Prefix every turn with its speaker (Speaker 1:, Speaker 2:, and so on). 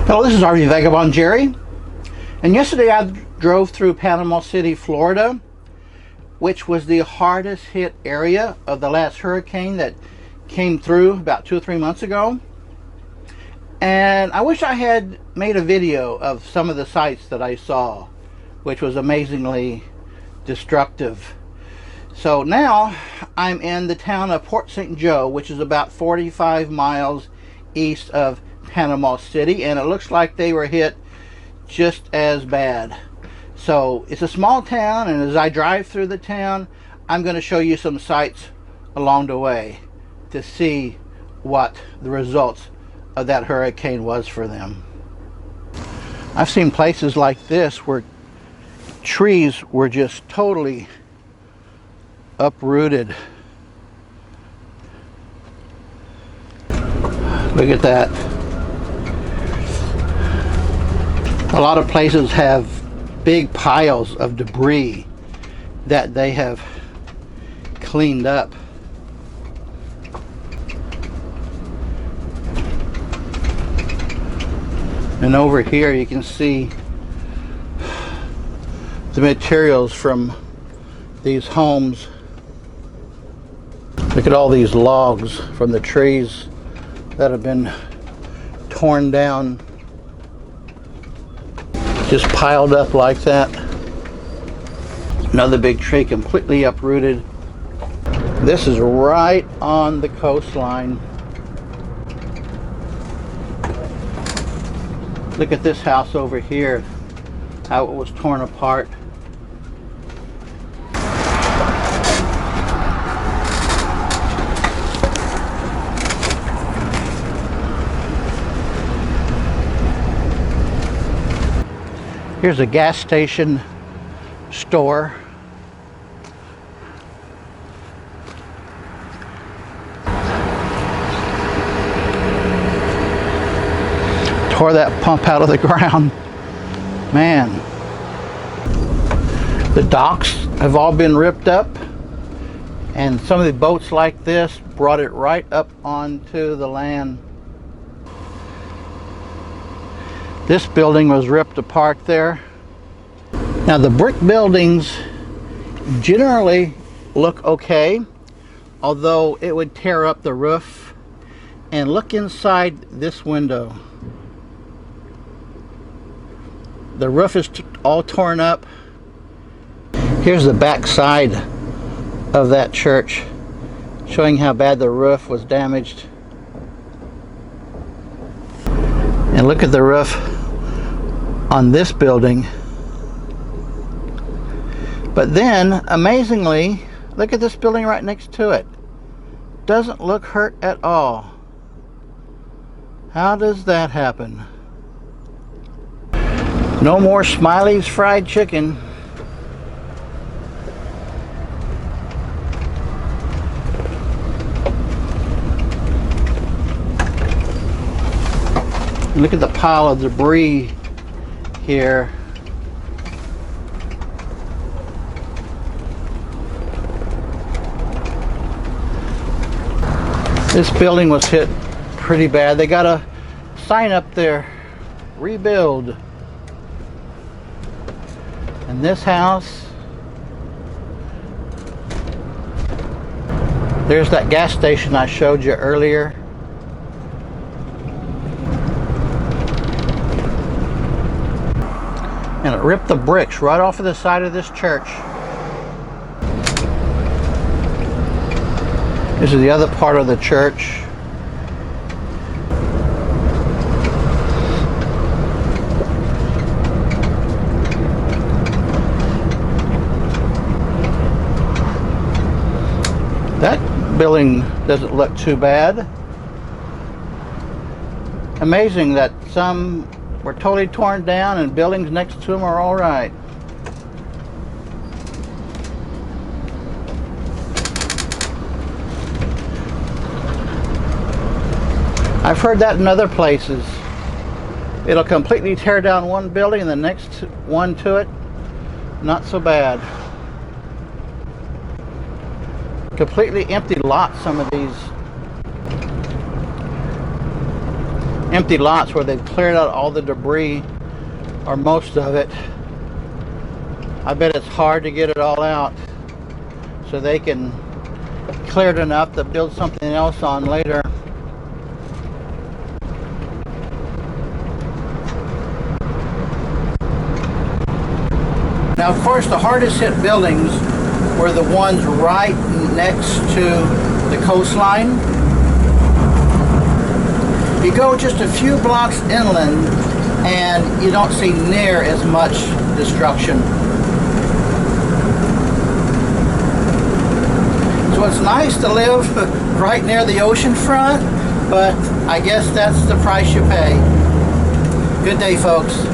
Speaker 1: Hello, this is RV Vagabond Jerry, and yesterday I drove through Panama City, Florida, which was the hardest hit area of the last hurricane that came through about 2 or 3 months ago. And I wish I had made a video of some of the sights that I saw, which was amazingly destructive. So now I'm in the town of Port St. Joe, which is about 45 miles east of Panama City, and it looks like they were hit just as bad. So it's a small town, and as I drive through the town, I'm going to show you some sights along the way to see what the results of that hurricane was for them. I've seen places like this where trees were just totally uprooted. Look at that. A lot of places have big piles of debris that they have cleaned up. And over here you can see the materials from these homes. Look at all these logs from the trees that have been torn down, just piled up like that. Another big tree completely uprooted. This is right on the coastline. Look at this house over here, how it was torn apart. Here's a gas station store. Tore that pump out of the ground. Man. The docks have all been ripped up, and some of the boats like this brought it right up onto the land. This building was ripped apart there. Now the brick buildings generally look okay, although it would tear up the roof. And look inside this window. The roof is all torn up. Here's the back side of that church, showing how bad the roof was damaged. And look at the roof on this building. But then, amazingly, look at this building right next to it. Doesn't look hurt at all. How does that happen? No more Smiley's Fried Chicken. Look at the pile of debris here. This building was hit pretty bad. They got a sign up there, rebuild. And this house, there's that gas station I showed you earlier. And it ripped the bricks right off of the side of this church. This is the other part of the church. That building doesn't look too bad. Amazing that some were totally torn down and buildings next to them are all right. I've heard that in other places. It'll completely tear down one building and the next one to it, not so bad. Completely empty lots, some of these. empty lots where they've cleared out all the debris, or most of it. I bet it's hard to get it all out, so they can clear it enough to build something else on later. Now, of course, the hardest hit buildings were the ones right next to the coastline. You go just a few blocks inland and you don't see near as much destruction. So it's nice to live right near the ocean front, but I guess that's the price you pay. Good day, folks.